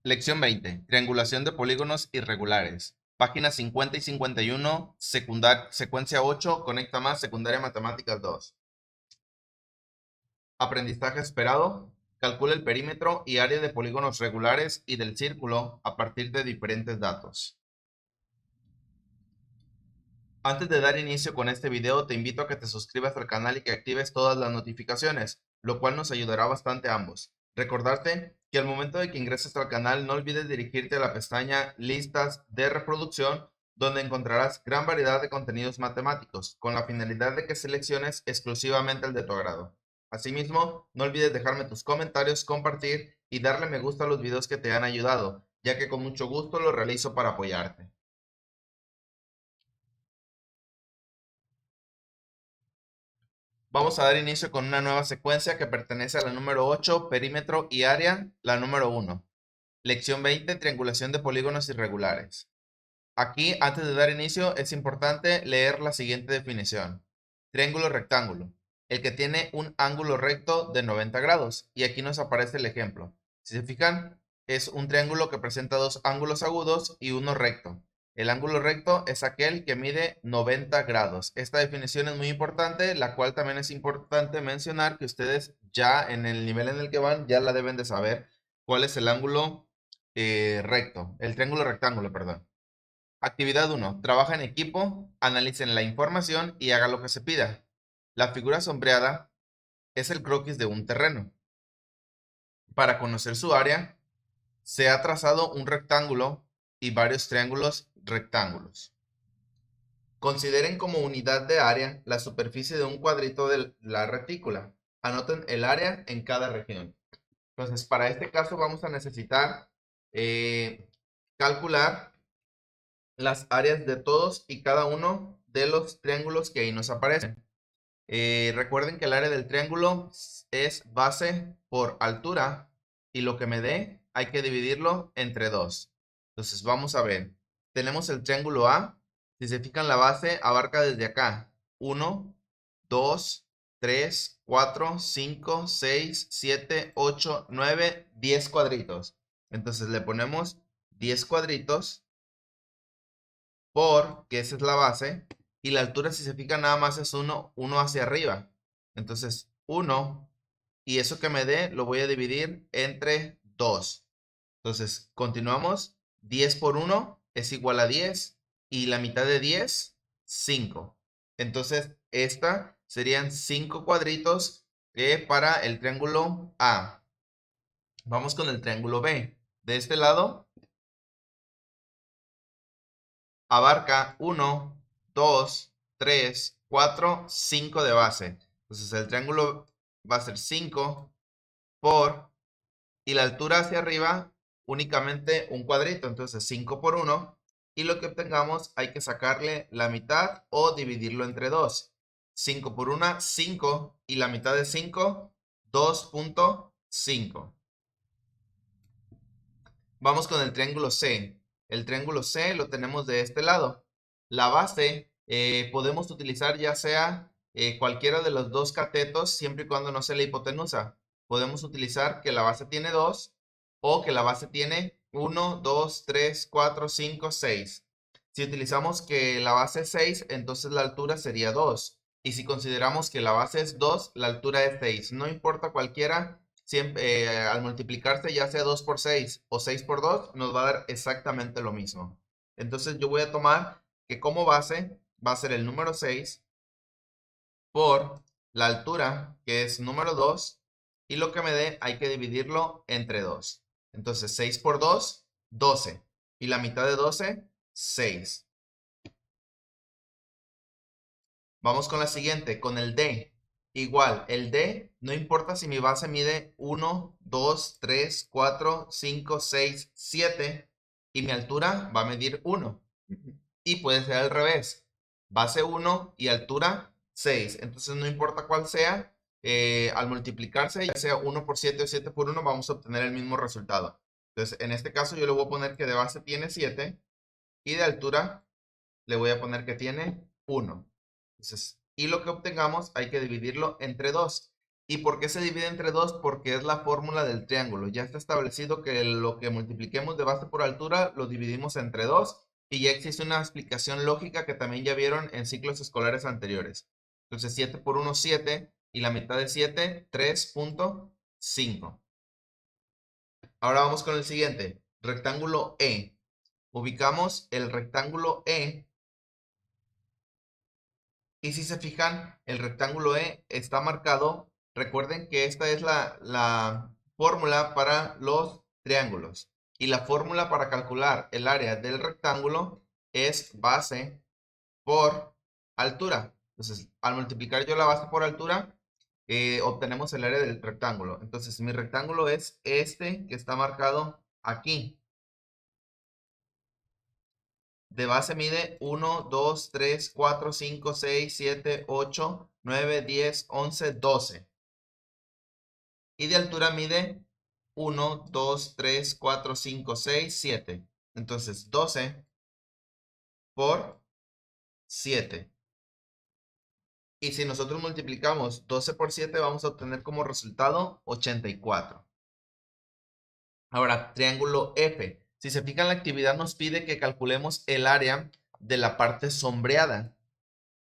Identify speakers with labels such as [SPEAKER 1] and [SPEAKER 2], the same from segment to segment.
[SPEAKER 1] Lección 20. Triangulación de polígonos irregulares. Páginas 50 y 51, secuencia 8, conecta más, secundaria matemáticas 2. Aprendizaje esperado. Calcula el perímetro y área de polígonos regulares y del círculo a partir de diferentes datos. Antes de dar inicio con este video, te invito a que te suscribas al canal y que actives todas las notificaciones, lo cual nos ayudará bastante a ambos. Recordarte que al momento de que ingreses al canal, no olvides dirigirte a la pestaña Listas de reproducción, donde encontrarás gran variedad de contenidos matemáticos, con la finalidad de que selecciones exclusivamente el de tu agrado. Asimismo, no olvides dejarme tus comentarios, compartir y darle me gusta a los videos que te han ayudado, ya que con mucho gusto lo realizo para apoyarte. Vamos a dar inicio con una nueva secuencia que pertenece a la número 8, perímetro y área, la número 1. Lección 20, triangulación de polígonos irregulares. Aquí, antes de dar inicio, es importante leer la siguiente definición. Triángulo rectángulo, el que tiene un ángulo recto de 90 grados. Y aquí nos aparece el ejemplo. Si se fijan, es un triángulo que presenta dos ángulos agudos y uno recto. El ángulo recto es aquel que mide 90 grados. Esta definición es muy importante, la cual también es importante mencionar que ustedes ya en el nivel en el que van ya la deben de saber cuál es el ángulo recto, el triángulo rectángulo, perdón. Actividad 1. Trabaja en equipo, analicen la información y haga lo que se pida. La figura sombreada es el croquis de un terreno. Para conocer su área, se ha trazado un rectángulo y varios triángulos rectángulos. Consideren como unidad de área la superficie de un cuadrito de la retícula. Anoten el área en cada región. Entonces, para este caso vamos a necesitar calcular las áreas de todos y cada uno de los triángulos que ahí nos aparecen. Recuerden que el área del triángulo es base por altura y lo que me dé hay que dividirlo entre 2. Entonces vamos a ver. Tenemos el triángulo A. Si se fijan, la base abarca desde acá 1, 2, 3, 4, 5, 6, 7, 8, 9, 10 cuadritos. Entonces le ponemos 10 cuadritos porque esa es la base. Y la altura, si se fijan, nada más es 1 hacia arriba. Entonces, 1. Y eso que me dé, lo voy a dividir entre 2. Entonces, continuamos. 10 por 1 es igual a 10. Y la mitad de 10, 5. Entonces, esta serían 5 cuadritos para el triángulo A. Vamos con el triángulo B. De este lado, abarca 1, 2, 3, 4, 5 de base. Entonces el triángulo va a ser 5 por, y la altura hacia arriba únicamente un cuadrito. Entonces 5 por 1. Y lo que obtengamos hay que sacarle la mitad o dividirlo entre 2. 5 por 1, 5. Y la mitad de 5, 2.5. Vamos con el triángulo C. El triángulo C lo tenemos de este lado. La base podemos utilizar ya sea cualquiera de los dos catetos siempre y cuando no sea la hipotenusa. Podemos utilizar que la base tiene 2 o que la base tiene 1, 2, 3, 4, 5, 6. Si utilizamos que la base es 6, entonces la altura sería 2. Y si consideramos que la base es 2, la altura es 6. No importa cualquiera, siempre, al multiplicarse ya sea 2 por 6 o 6 por 2, nos va a dar exactamente lo mismo. Entonces yo voy a tomar que como base va a ser el número 6 por la altura, que es número 2, y lo que me dé hay que dividirlo entre 2. Entonces 6 por 2, 12. Y la mitad de 12, 6. Vamos con la siguiente, con el D. Igual, el D, no importa si mi base mide 1, 2, 3, 4, 5, 6, 7 y mi altura va a medir 1. Y puede ser al revés, base 1 y altura 6. Entonces no importa cuál sea, al multiplicarse, ya sea 1 por 7 o 7 por 1, vamos a obtener el mismo resultado. Entonces en este caso yo le voy a poner que de base tiene 7 y de altura le voy a poner que tiene 1. Entonces, y lo que obtengamos hay que dividirlo entre 2. ¿Y por qué se divide entre 2? Porque es la fórmula del triángulo. Ya está establecido que lo que multipliquemos de base por altura lo dividimos entre 2 y ya existe una explicación lógica que también ya vieron en ciclos escolares anteriores. Entonces 7 por 1, 7 y la mitad de 7, 3.5. Ahora vamos con el siguiente, rectángulo E. Ubicamos el rectángulo E y si se fijan, el rectángulo E está marcado. Recuerden que esta es la fórmula para los triángulos. Y la fórmula para calcular el área del rectángulo es base por altura. Entonces, al multiplicar yo la base por altura, obtenemos el área del rectángulo. Entonces, mi rectángulo es este que está marcado aquí. De base mide 1, 2, 3, 4, 5, 6, 7, 8, 9, 10, 11, 12. Y de altura mide 1, 2, 3, 4, 5, 6, 7. Entonces 12 por 7. Y si nosotros multiplicamos 12 por 7, vamos a obtener como resultado 84. Ahora, triángulo F. Si se fijan, la actividad nos pide que calculemos el área de la parte sombreada.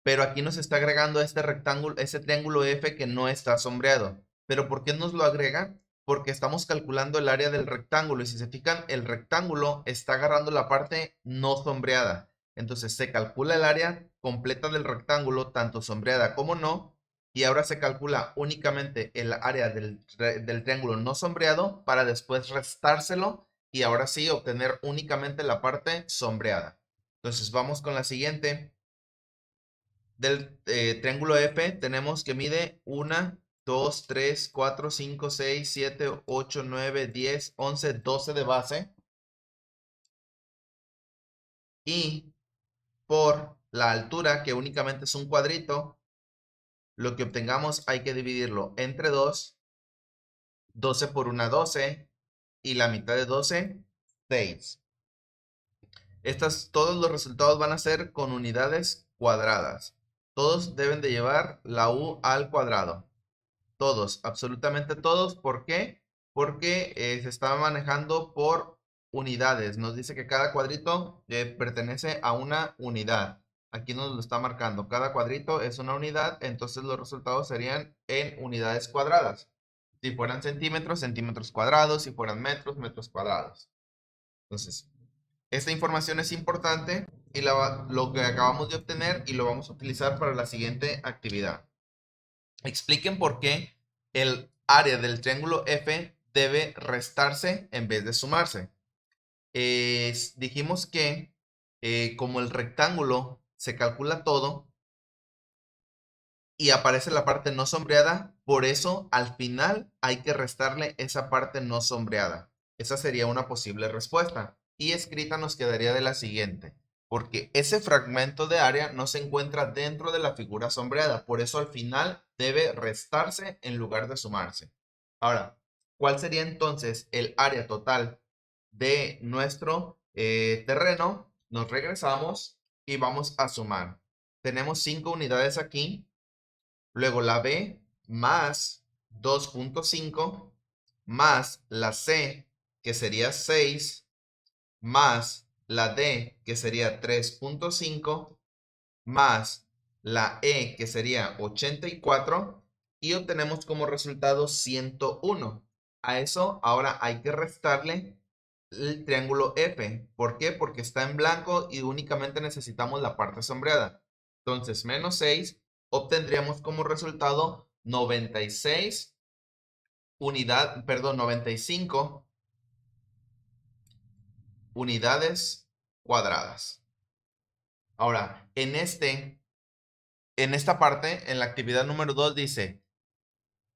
[SPEAKER 1] Pero aquí nos está agregando este rectángulo, este triángulo F que no está sombreado. ¿Pero por qué nos lo agrega? Porque estamos calculando el área del rectángulo y si se fijan, el rectángulo está agarrando la parte no sombreada. Entonces se calcula el área completa del rectángulo, tanto sombreada como no, y ahora se calcula únicamente el área del triángulo no sombreado para después restárselo y ahora sí obtener únicamente la parte sombreada. Entonces vamos con la siguiente. Del triángulo F tenemos que mide 1, 2, 3, 4, 5, 6, 7, 8, 9, 10, 11, 12 de base. Y por la altura, que únicamente es un cuadrito, lo que obtengamos hay que dividirlo entre 2. 12 por 1, 12. Y la mitad de 12, 6. Todos los resultados van a ser con unidades cuadradas. Todos deben de llevar la u al cuadrado. Todos, absolutamente todos. ¿Por qué? Porque se está manejando por unidades. Nos dice que cada cuadrito pertenece a una unidad. Aquí nos lo está marcando. Cada cuadrito es una unidad, entonces los resultados serían en unidades cuadradas. Si fueran centímetros, centímetros cuadrados. Si fueran metros, metros cuadrados. Entonces, esta información es importante y lo que acabamos de obtener y lo vamos a utilizar para la siguiente actividad. Expliquen por qué el área del triángulo F debe restarse en vez de sumarse. Dijimos que como el rectángulo se calcula todo y aparece la parte no sombreada, por eso al final hay que restarle esa parte no sombreada. Esa sería una posible respuesta. Y escrita nos quedaría de la siguiente. Porque ese fragmento de área no se encuentra dentro de la figura sombreada. Por eso al final debe restarse en lugar de sumarse. Ahora, ¿cuál sería entonces el área total de nuestro terreno? Nos regresamos y vamos a sumar. Tenemos 5 unidades aquí. Luego la B más 2.5 más la C, que sería 6, más la D, que sería 3.5, más la E, que sería 84, y obtenemos como resultado 101. A eso ahora hay que restarle el triángulo F. ¿Por qué? Porque está en blanco y únicamente necesitamos la parte sombreada. Entonces, menos 6, obtendríamos como resultado 95 unidades cuadradas. Ahora, en esta parte, en la actividad número 2 dice,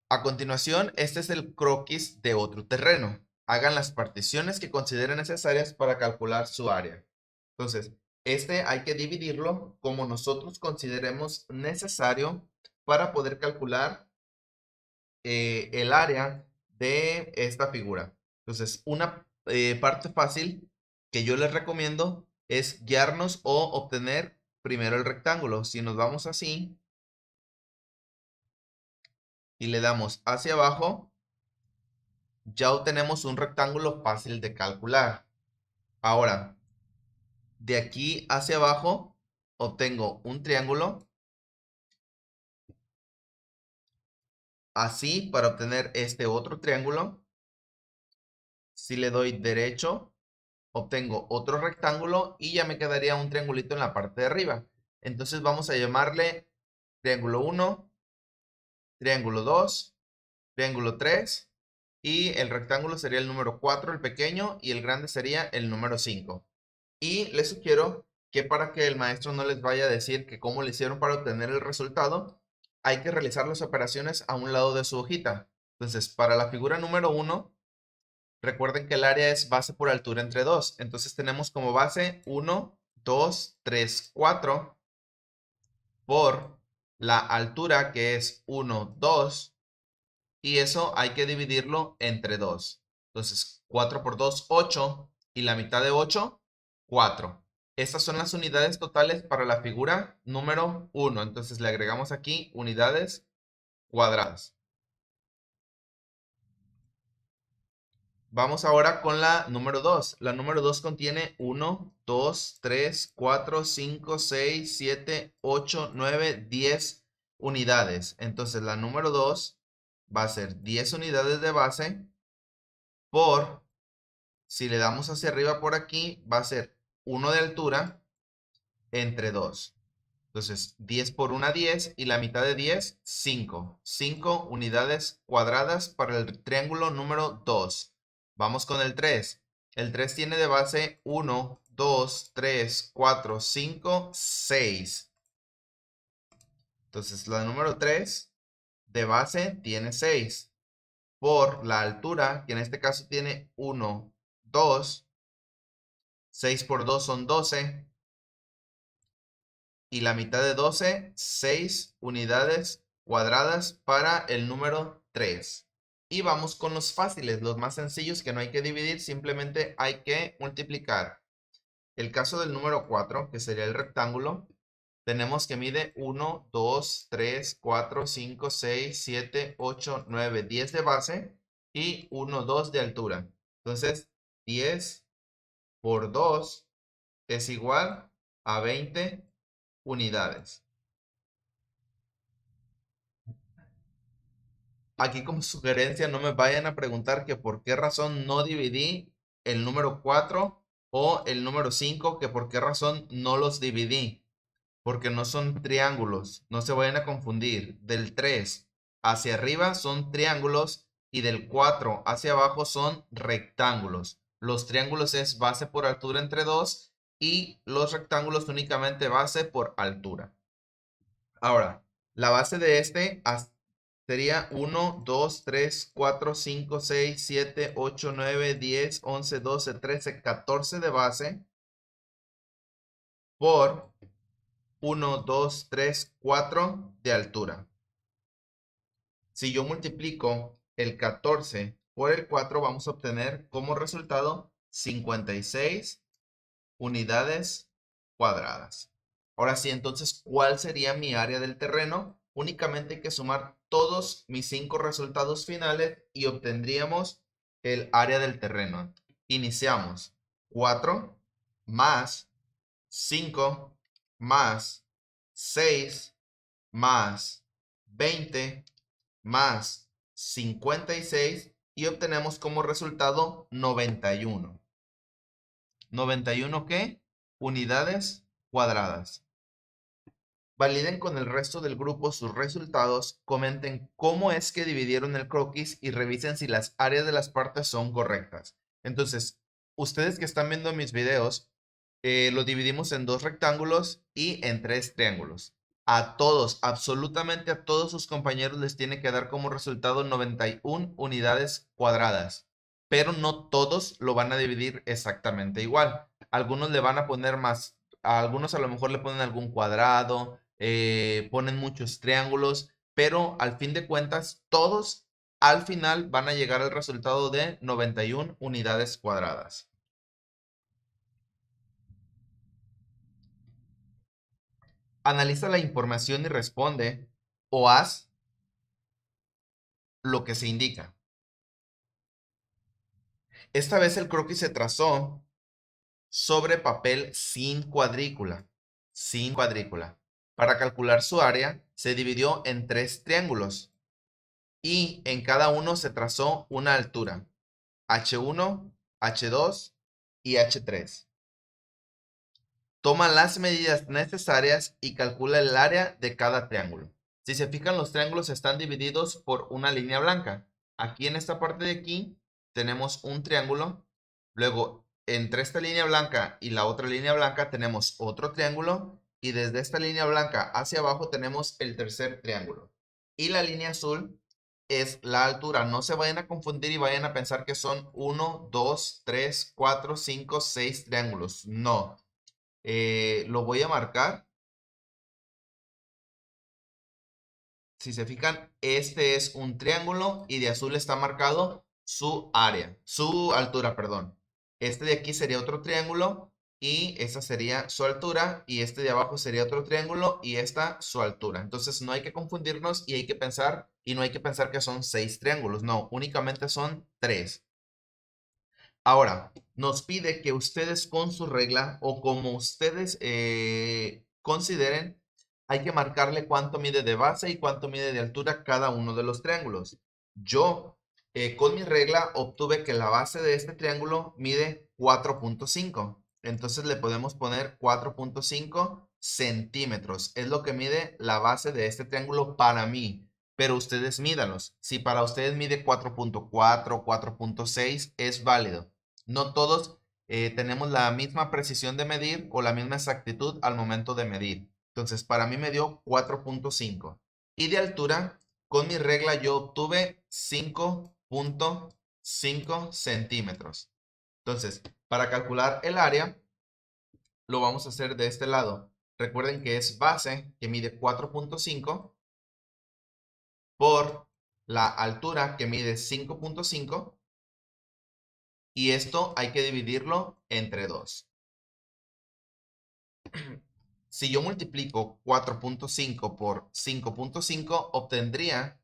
[SPEAKER 1] a continuación, este es el croquis de otro terreno. Hagan las particiones que consideren necesarias para calcular su área. Entonces, hay que dividirlo como nosotros consideremos necesario para poder calcular el área de esta figura. Entonces, una parte fácil que yo les recomiendo es guiarnos o obtener primero el rectángulo. Si nos vamos así, y le damos hacia abajo, ya obtenemos un rectángulo fácil de calcular. Ahora, de aquí hacia abajo, obtengo un triángulo. Así, para obtener este otro triángulo, si le doy derecho, obtengo otro rectángulo y ya me quedaría un triangulito en la parte de arriba. Entonces vamos a llamarle triángulo 1, triángulo 2, triángulo 3 y el rectángulo sería el número 4, el pequeño, y el grande sería el número 5. Y les sugiero que para que el maestro no les vaya a decir que cómo le hicieron para obtener el resultado, hay que realizar las operaciones a un lado de su hojita. Entonces, para la figura número 1, recuerden que el área es base por altura entre 2. Entonces tenemos como base 1, 2, 3, 4 por la altura que es 1, 2. Y eso hay que dividirlo entre 2. Entonces 4 por 2, 8. Y la mitad de 8, 4. Estas son las unidades totales para la figura número 1. Entonces le agregamos aquí unidades cuadradas. Vamos ahora con la número 2. La número 2 contiene 1, 2, 3, 4, 5, 6, 7, 8, 9, 10 unidades. Entonces la número 2 va a ser 10 unidades de base por, si le damos hacia arriba por aquí, va a ser 1 de altura entre 2. Entonces 10 por 1, 10 y la mitad de 10, 5. 5 unidades cuadradas para el triángulo número 2. Vamos con el 3. El 3 tiene de base 1, 2, 3, 4, 5, 6. Entonces la número 3 de base tiene 6. Por la altura, que en este caso tiene 1, 2. 6 por 2 son 12. Y la mitad de 12, 6 unidades cuadradas para el número 3. Y vamos con los fáciles, los más sencillos que no hay que dividir, simplemente hay que multiplicar. El caso del número 4, que sería el rectángulo, tenemos que mide 1, 2, 3, 4, 5, 6, 7, 8, 9, 10 de base y 1, 2 de altura. Entonces, 10 por 2 es igual a 20 unidades. Aquí como sugerencia no me vayan a preguntar que por qué razón no dividí el número 4 o el número 5, que por qué razón no los dividí. Porque no son triángulos, no se vayan a confundir. Del 3 hacia arriba son triángulos y del 4 hacia abajo son rectángulos. Los triángulos es base por altura entre 2 y los rectángulos únicamente base por altura. Ahora, la base de este sería 1, 2, 3, 4, 5, 6, 7, 8, 9, 10, 11, 12, 13, 14 de base por 1, 2, 3, 4 de altura. Si yo multiplico el 14 por el 4, vamos a obtener como resultado 56 unidades cuadradas. Ahora sí, entonces, ¿cuál sería mi área del terreno? Únicamente hay que sumar todos mis 5 resultados finales y obtendríamos el área del terreno. Iniciamos 4 más 5 más 6 más 20 más 56 y obtenemos como resultado 91. ¿91 qué? Unidades cuadradas. Validen con el resto del grupo sus resultados, comenten cómo es que dividieron el croquis y revisen si las áreas de las partes son correctas. Entonces, ustedes que están viendo mis videos, lo dividimos en 2 rectángulos y en 3 triángulos. A todos, absolutamente a todos sus compañeros les tiene que dar como resultado 91 unidades cuadradas, pero no todos lo van a dividir exactamente igual. Algunos le van a poner más, a algunos a lo mejor le ponen algún cuadrado, ponen muchos triángulos, pero al fin de cuentas todos al final van a llegar al resultado de 91 unidades cuadradas. Analiza la información y responde o haz lo que se indica. Esta vez el croquis se trazó sobre papel sin cuadrícula. Sin cuadrícula. Para calcular su área, se dividió en 3 triángulos y en cada uno se trazó una altura: H1, H2 y H3. Toma las medidas necesarias y calcula el área de cada triángulo. Si se fijan, los triángulos están divididos por una línea blanca. Aquí en esta parte de aquí tenemos un triángulo. Luego, entre esta línea blanca y la otra línea blanca tenemos otro triángulo. Y desde esta línea blanca hacia abajo tenemos el tercer triángulo. Y la línea azul es la altura. No se vayan a confundir y vayan a pensar que son 1, 2, 3, 4, 5, 6 triángulos. No. Lo voy a marcar. Si se fijan, este es un triángulo y de azul está marcado su área, su altura, perdón. Este de aquí sería otro triángulo y esa sería su altura, y este de abajo sería otro triángulo y esta su altura. Entonces no hay que confundirnos y hay que pensar, y no hay que pensar que son 6 triángulos, no, únicamente son 3. Ahora, nos pide que ustedes con su regla o como ustedes consideren, hay que marcarle cuánto mide de base y cuánto mide de altura cada uno de los triángulos. Yo, con mi regla, obtuve que la base de este triángulo mide 4.5. Entonces le podemos poner 4.5 centímetros. Es lo que mide la base de este triángulo para mí. Pero ustedes mídalos. Si para ustedes mide 4.4, 4.6, es válido. No todos tenemos la misma precisión de medir o la misma exactitud al momento de medir. Entonces, para mí me dio 4.5. Y de altura, con mi regla yo obtuve 5.5 centímetros. Entonces, para calcular el área, lo vamos a hacer de este lado. Recuerden que es base, que mide 4.5, por la altura, que mide 5.5. Y esto hay que dividirlo entre 2. Si yo multiplico 4.5 por 5.5, obtendría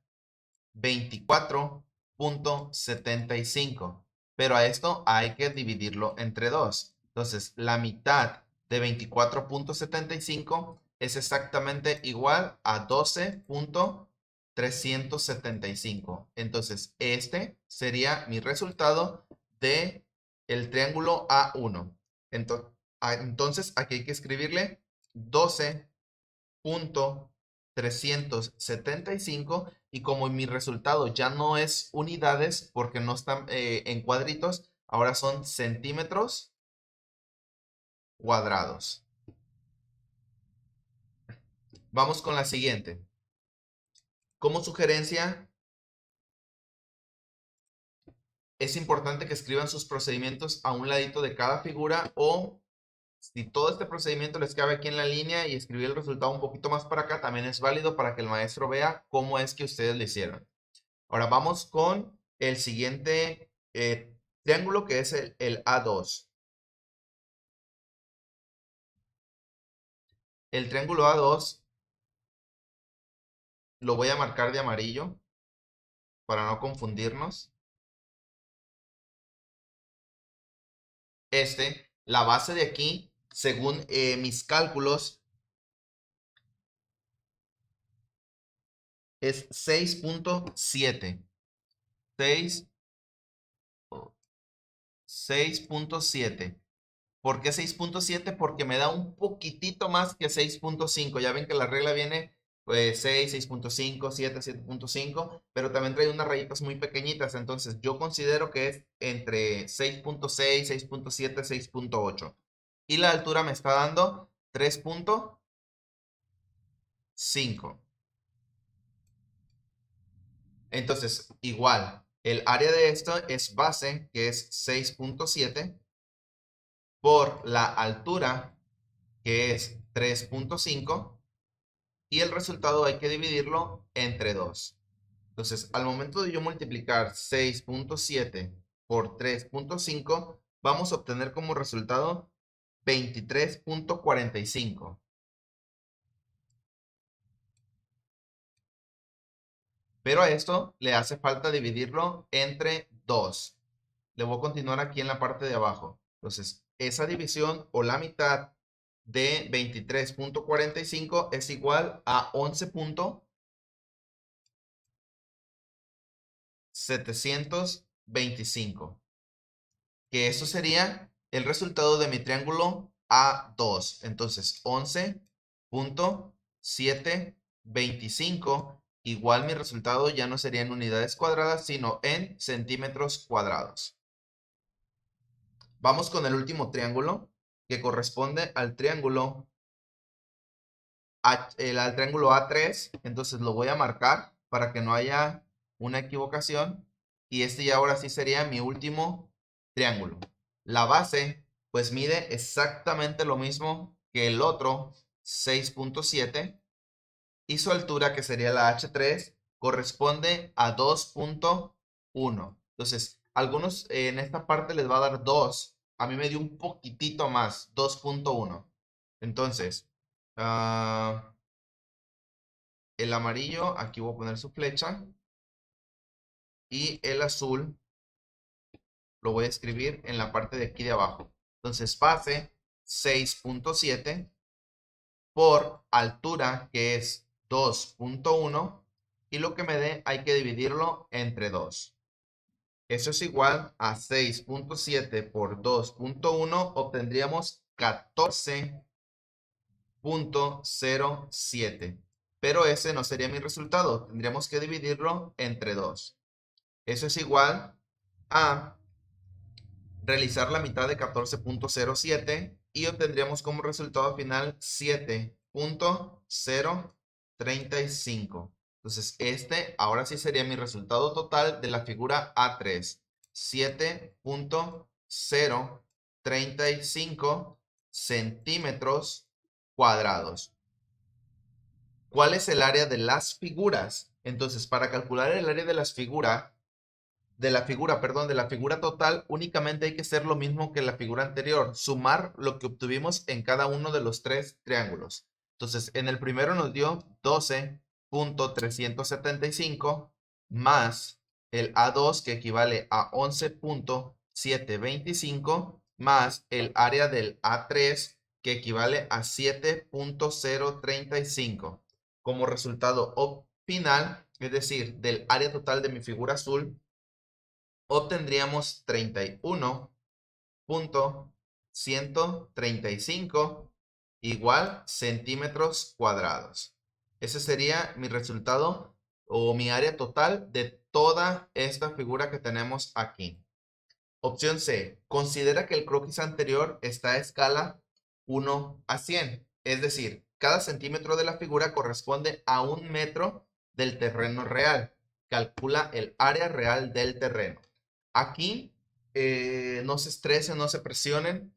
[SPEAKER 1] 24.75. Pero a esto hay que dividirlo entre 2. Entonces, la mitad de 24.75 es exactamente igual a 12.375. Entonces, este sería mi resultado de el triángulo A1. Entonces, aquí hay que escribirle 12.375, y como mi resultado ya no es unidades porque no están en cuadritos, ahora son centímetros cuadrados. Vamos con la siguiente. Como sugerencia, es importante que escriban sus procedimientos a un ladito de cada figura, o si todo este procedimiento les cabe aquí en la línea y escribir el resultado un poquito más para acá, también es válido para que el maestro vea cómo es que ustedes lo hicieron. Ahora vamos con el siguiente triángulo, que es el A2. El triángulo A2 lo voy a marcar de amarillo para no confundirnos. La base de aquí, según mis cálculos, es 6.7. 6.7. ¿Por qué 6.7? Porque me da un poquitito más que 6.5. Ya ven que la regla viene pues 6, 6.5, 7, 7.5, pero también trae unas rayitas muy pequeñitas. Entonces yo considero que es entre 6.6, 6.7, 6.8. Y la altura me está dando 3.5. Entonces, igual, el área de esto es base, que es 6.7, por la altura, que es 3.5, y el resultado hay que dividirlo entre 2. Entonces, al momento de yo multiplicar 6.7 por 3.5, vamos a obtener como resultado 23.45. Pero a esto le hace falta dividirlo entre 2. Le voy a continuar aquí en la parte de abajo. Entonces, esa división o la mitad de 23.45 es igual a 11.725. Que eso sería el resultado de mi triángulo A2. Entonces, 11.725 igual mi resultado ya no sería en unidades cuadradas, sino en centímetros cuadrados. Vamos con el último triángulo, que corresponde al triángulo al triángulo A3. Entonces lo voy a marcar para que no haya una equivocación. Y este ya ahora sí sería mi último triángulo. La base pues mide exactamente lo mismo que el otro, 6.7. Y su altura, que sería la H3, corresponde a 2.1. Entonces, algunos en esta parte les va a dar 2. A mí me dio un poquitito más, 2.1. Entonces, el amarillo, aquí voy a poner su flecha. Y el azul lo voy a escribir en la parte de aquí de abajo. Entonces, base 6.7 por altura, que es 2.1. Y lo que me dé hay que dividirlo entre 2. Eso es igual a 6.7 por 2.1. Obtendríamos 14.07. Pero ese no sería mi resultado. Tendríamos que dividirlo entre 2. Eso es igual a realizar la mitad de 14.07 y obtendríamos como resultado final 7.035. Entonces, este ahora sí sería mi resultado total de la figura A3. 7.035 centímetros cuadrados. ¿Cuál es el área de las figuras? Entonces, para calcular el área de las figuras, de la figura total, únicamente hay que hacer lo mismo que la figura anterior, sumar lo que obtuvimos en cada uno de los 3 triángulos. Entonces, en el primero nos dio 12.375 más el A2, que equivale a 11.725, más el área del A3, que equivale a 7.035. Como resultado final, es decir, del área total de mi figura azul, obtendríamos 31.135 igual centímetros cuadrados. Ese sería mi resultado o mi área total de toda esta figura que tenemos aquí. Opción C. Considera que el croquis anterior está a escala 1 a 100. Es decir, cada centímetro de la figura corresponde a 1 metro del terreno real. Calcula el área real del terreno. Aquí no se estresen, no se presionen.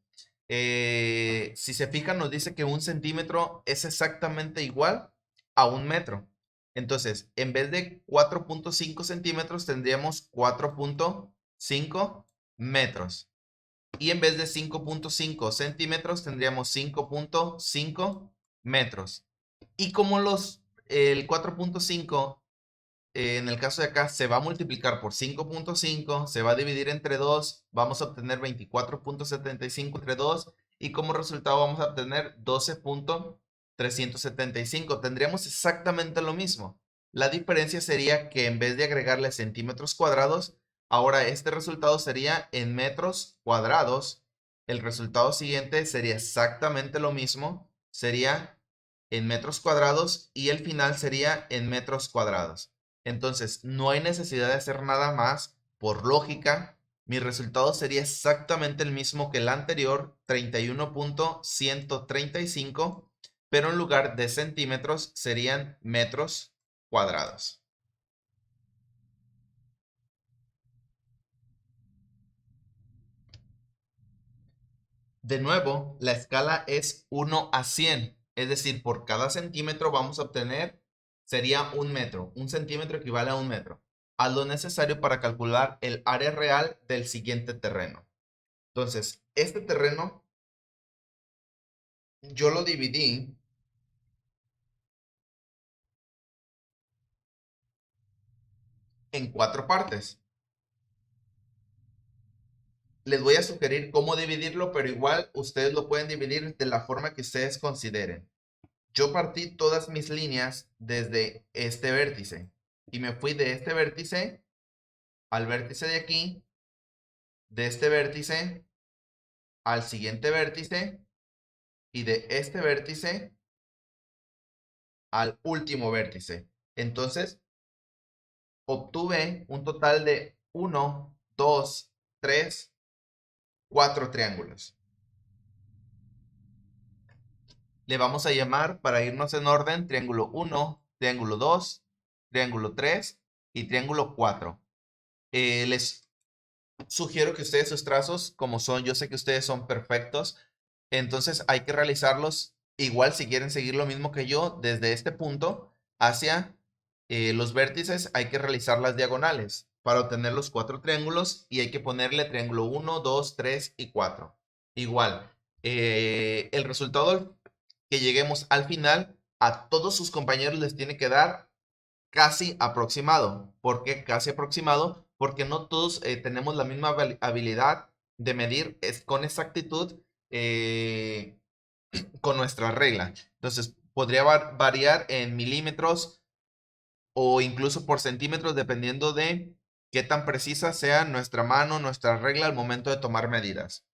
[SPEAKER 1] Si se fijan, nos dice que 1 centímetro es exactamente igual a 1 metro. Entonces, en vez de 4.5 centímetros, tendríamos 4.5 metros. Y en vez de 5.5 centímetros, tendríamos 5.5 metros. Y como el 4.5 en el caso de acá se va a multiplicar por 5.5, se va a dividir entre 2, vamos a obtener 24.75 entre 2 y como resultado vamos a obtener 12.375. Tendríamos exactamente lo mismo. La diferencia sería que en vez de agregarle centímetros cuadrados, ahora este resultado sería en metros cuadrados. El resultado siguiente sería exactamente lo mismo, sería en metros cuadrados y el final sería en metros cuadrados. Entonces, no hay necesidad de hacer nada más. Por lógica, mi resultado sería exactamente el mismo que el anterior, 31.135, pero en lugar de centímetros serían metros cuadrados. De nuevo, la escala es 1 a 100, es decir, por cada centímetro vamos a obtener, sería 1 metro. 1 centímetro equivale a 1 metro. Haz lo necesario para calcular el área real del siguiente terreno. Entonces, este terreno yo lo dividí en 4 partes. Les voy a sugerir cómo dividirlo, pero igual ustedes lo pueden dividir de la forma que ustedes consideren. Yo partí todas mis líneas desde este vértice y me fui de este vértice al vértice de aquí, de este vértice al siguiente vértice y de este vértice al último vértice. Entonces, obtuve un total de 1, 2, 3, 4 triángulos. Le vamos a llamar, para irnos en orden, triángulo 1, triángulo 2, triángulo 3 y triángulo 4. Les sugiero que ustedes sus trazos, como son, yo sé que ustedes son perfectos, entonces hay que realizarlos igual si quieren seguir lo mismo que yo, desde este punto hacia los vértices hay que realizar las diagonales para obtener los 4 triángulos y hay que ponerle triángulo 1, 2, 3 y 4. Igual, el resultado que lleguemos al final, a todos sus compañeros les tiene que dar casi aproximado. ¿Por qué casi aproximado? Porque no todos tenemos la misma habilidad de medir con exactitud con nuestra regla. Entonces, podría variar en milímetros o incluso por centímetros dependiendo de qué tan precisa sea nuestra mano, nuestra regla al momento de tomar medidas.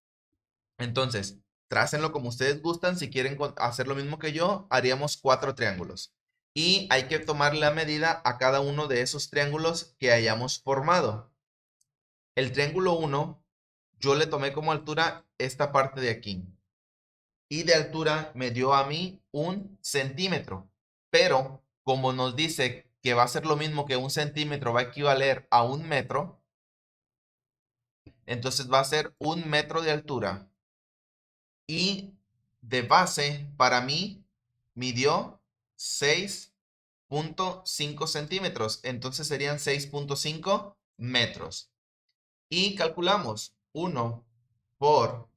[SPEAKER 1] Entonces, trácenlo como ustedes gustan. Si quieren hacer lo mismo que yo, haríamos 4 triángulos. Y hay que tomar la medida a cada uno de esos triángulos que hayamos formado. El triángulo 1, yo le tomé como altura esta parte de aquí. Y de altura me dio a mí 1 centímetro. Pero como nos dice que va a ser lo mismo que 1 centímetro va a equivaler a 1 metro, entonces va a ser 1 metro de altura. Y de base, para mí, midió 6.5 centímetros. Entonces serían 6.5 metros. Y calculamos 1 por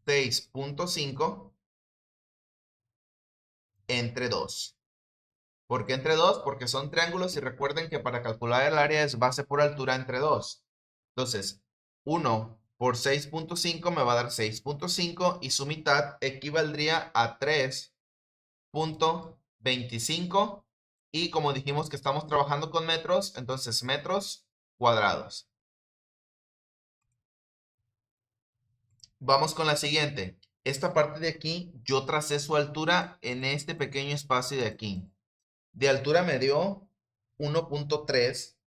[SPEAKER 1] 6.5 entre 2. ¿Por qué entre 2? Porque son triángulos y recuerden que para calcular el área es base por altura entre 2. Entonces, 1 por 6.5 me va a dar 6.5 y su mitad equivaldría a 3.25 y como dijimos que estamos trabajando con metros, entonces metros cuadrados. Vamos con la siguiente. Esta parte de aquí yo tracé su altura en este pequeño espacio de aquí. De altura me dio 1.3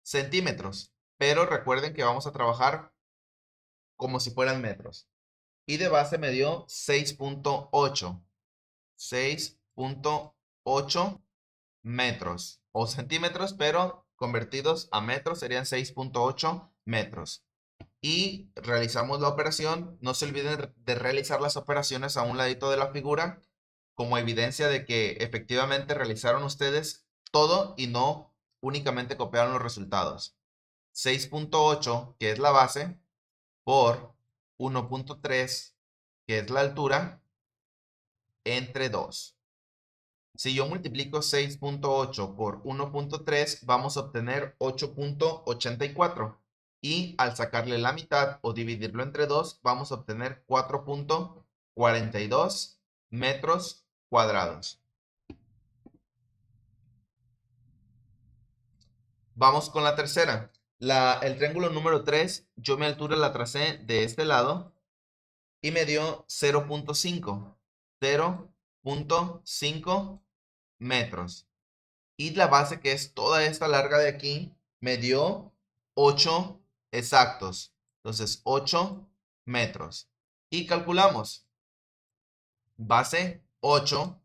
[SPEAKER 1] centímetros, pero recuerden que vamos a trabajar como si fueran metros. Y de base me dio 6.8 metros o centímetros, pero convertidos a metros serían 6.8 metros. Y realizamos la operación. No se olviden de realizar las operaciones a un ladito de la figura como evidencia de que efectivamente realizaron ustedes todo y no únicamente copiaron los resultados. 6.8, que es la base, por 1.3, que es la altura, entre 2. Si yo multiplico 6.8 por 1.3, vamos a obtener 8.84. Y al sacarle la mitad o dividirlo entre 2, vamos a obtener 4.42 metros cuadrados. Vamos con la tercera. El triángulo número 3, yo mi altura la tracé de este lado y me dio 0.5. 0.5 metros. Y la base, que es toda esta larga de aquí, me dio 8 exactos. Entonces, 8 metros. Y calculamos. Base 8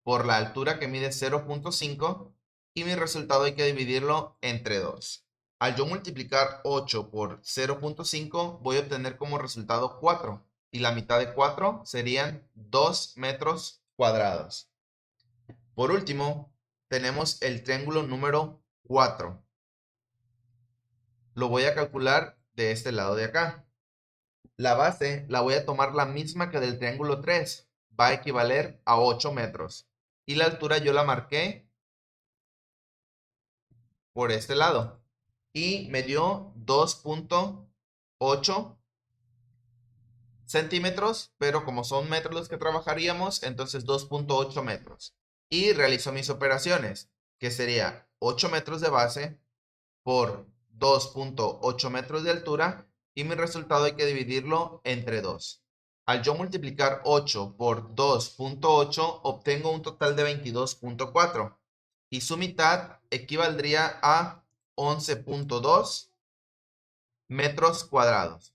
[SPEAKER 1] por la altura que mide 0.5 y mi resultado hay que dividirlo entre 2. Al yo multiplicar 8 por 0.5 voy a obtener como resultado 4 y la mitad de 4 serían 2 metros cuadrados. Por último, tenemos el triángulo número 4. Lo voy a calcular de este lado de acá. La base la voy a tomar la misma que del triángulo 3. Va a equivaler a 8 metros. y la altura yo la marqué por este lado y me dio 2.8 centímetros, pero como son metros los que trabajaríamos, entonces 2.8 metros. Y realizo mis operaciones, que sería 8 metros de base por 2.8 metros de altura, y mi resultado hay que dividirlo entre 2. Al yo multiplicar 8 por 2.8, obtengo un total de 22.4, y su mitad equivaldría a 11.2 metros cuadrados.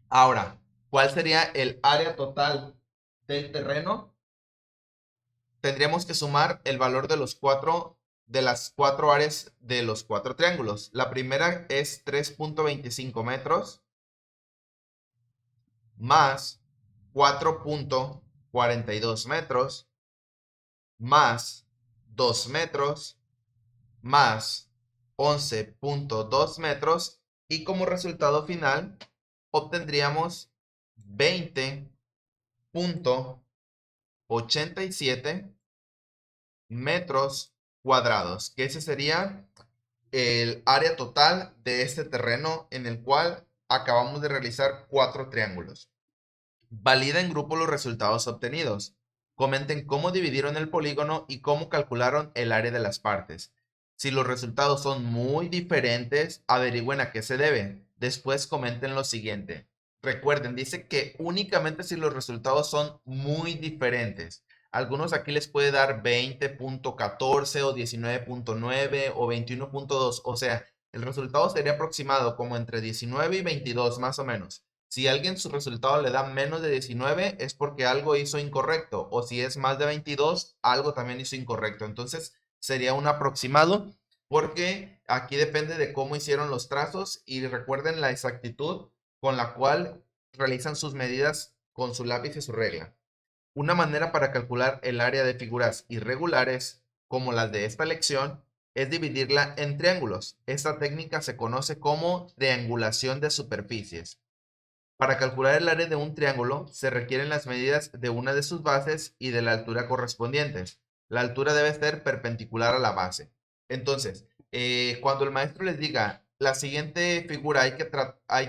[SPEAKER 1] Ahora, ¿cuál sería el área total del terreno? Tendríamos que sumar el valor de las cuatro áreas de los cuatro triángulos. La primera es 3.25 metros más 4.42 metros más 2 metros más 11.2 metros, y como resultado final obtendríamos 20.87 metros cuadrados, que ese sería el área total de este terreno en el cual acabamos de realizar 4 triángulos. Valida en grupo los resultados obtenidos. Comenten cómo dividieron el polígono y cómo calcularon el área de las partes. Si los resultados son muy diferentes, averigüen a qué se debe. Después comenten lo siguiente. Recuerden, dice que únicamente si los resultados son muy diferentes. Algunos aquí les puede dar 20.14 o 19.9 o 21.2. O sea, el resultado sería aproximado como entre 19 y 22 más o menos. Si alguien su resultado le da menos de 19 es porque algo hizo incorrecto, o si es más de 22, algo también hizo incorrecto. Entonces sería un aproximado, porque aquí depende de cómo hicieron los trazos, y recuerden la exactitud con la cual realizan sus medidas con su lápiz y su regla. Una manera para calcular el área de figuras irregulares, como las de esta lección, es dividirla en triángulos. Esta técnica se conoce como triangulación de superficies. Para calcular el área de un triángulo, se requieren las medidas de una de sus bases y de la altura correspondientes. La altura debe ser perpendicular a la base. Entonces, cuando el maestro les diga, la siguiente figura hay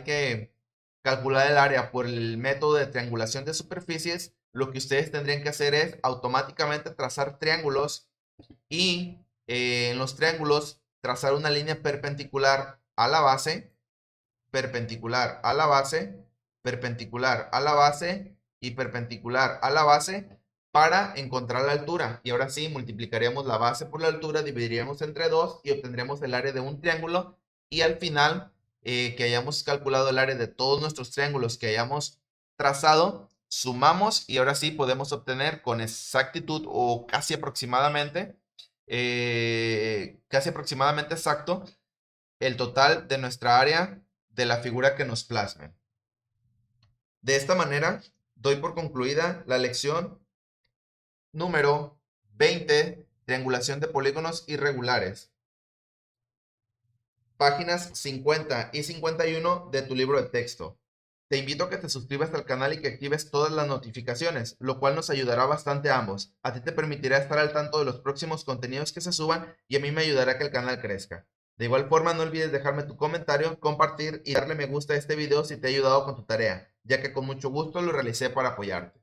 [SPEAKER 1] que calcular el área por el método de triangulación de superficies, lo que ustedes tendrían que hacer es automáticamente trazar triángulos y en los triángulos trazar una línea perpendicular a la base, perpendicular a la base, perpendicular a la base y perpendicular a la base para encontrar la altura. Y ahora sí, multiplicaríamos la base por la altura, dividiríamos entre 2 y obtendríamos el área de un triángulo. Y al final, que hayamos calculado el área de todos nuestros triángulos que hayamos trazado, sumamos y ahora sí podemos obtener con exactitud o casi aproximadamente exacto el total de nuestra área de la figura que nos plasmen. De esta manera, doy por concluida la lección número 20, triangulación de polígonos irregulares. Páginas 50 y 51 de tu libro de texto. Te invito a que te suscribas al canal y que actives todas las notificaciones, lo cual nos ayudará bastante a ambos. A ti te permitirá estar al tanto de los próximos contenidos que se suban y a mí me ayudará a que el canal crezca. De igual forma, no olvides dejarme tu comentario, compartir y darle me gusta a este video si te ha ayudado con tu tarea, ya que con mucho gusto lo realicé para apoyarte.